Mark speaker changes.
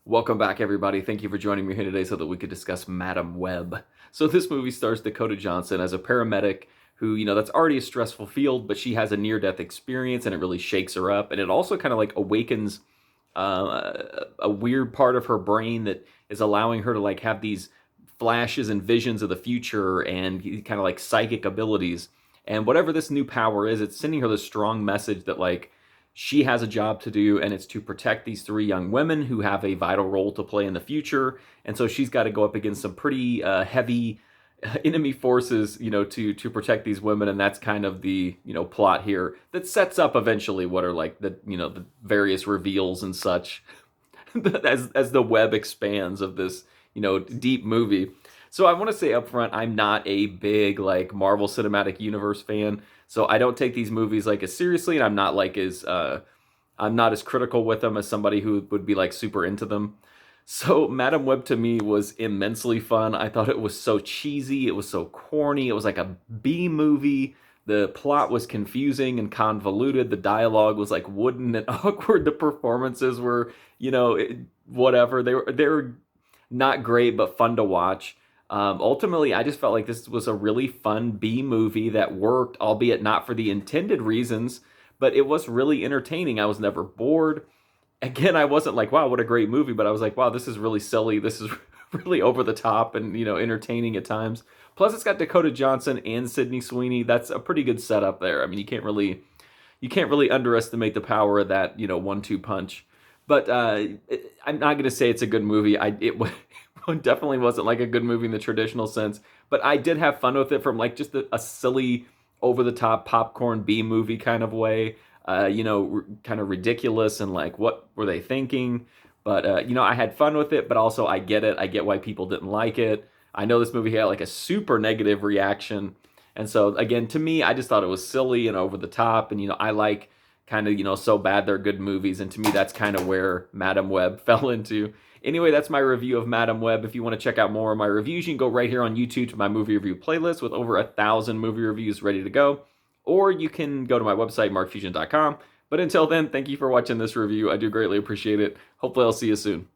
Speaker 1: Welcome back, everybody. Thank you for joining me here today so that we could discuss Madam Web. So this movie stars Dakota Johnson as a paramedic who, that's already a stressful field, but she has a near-death experience and it really shakes her up. And it also kind of like awakens a weird part of her brain that is allowing her to like have these flashes and visions of the future and kind of like psychic abilities. And whatever this new power is, it's sending her this strong message that like she has a job to do, and it's to protect these three young women who have a vital role to play in the future. And so she's got to go up against some pretty heavy enemy forces, to protect these women, and that's kind of the plot here that sets up eventually what are like the various reveals and such as the web expands of this deep movie. So I want to say up front, I'm not a big like Marvel Cinematic Universe fan, so I don't take these movies like as seriously, and I'm not as critical with them as somebody who would be like super into them. So Madam Web to me was immensely fun. I thought it was so cheesy, it was so corny, it was like a B movie. The plot was confusing and convoluted. The dialogue was like wooden and awkward. The performances were, whatever. They were not great, but fun to watch. Ultimately, I just felt like this was a really fun B movie that worked, albeit not for the intended reasons, but it was really entertaining. I was never bored. Again, I wasn't like, wow, what a great movie, but I was like, wow, this is really silly. This is really over the top and, entertaining at times. Plus, it's got Dakota Johnson and Sydney Sweeney. That's a pretty good setup there. I mean, you can't really underestimate the power of that, 1-2 punch. But I'm not going to say it's a good movie. It definitely wasn't like a good movie in the traditional sense, but I did have fun with it from like just a silly, over the top popcorn B movie kind of way. Kind of ridiculous and like what were they thinking? But I had fun with it, but also I get it. I get why people didn't like it. I know this movie had like a super negative reaction. And so again, to me, I just thought it was silly and over the top. And I like kind of, so bad they're good movies. And to me, that's kind of where Madam Web fell into. Anyway, that's my review of Madam Web. If you want to check out more of my reviews, you can go right here on YouTube to my movie review playlist with over 1,000 movie reviews ready to go. Or you can go to my website, markfusion.com. But until then, thank you for watching this review. I do greatly appreciate it. Hopefully I'll see you soon.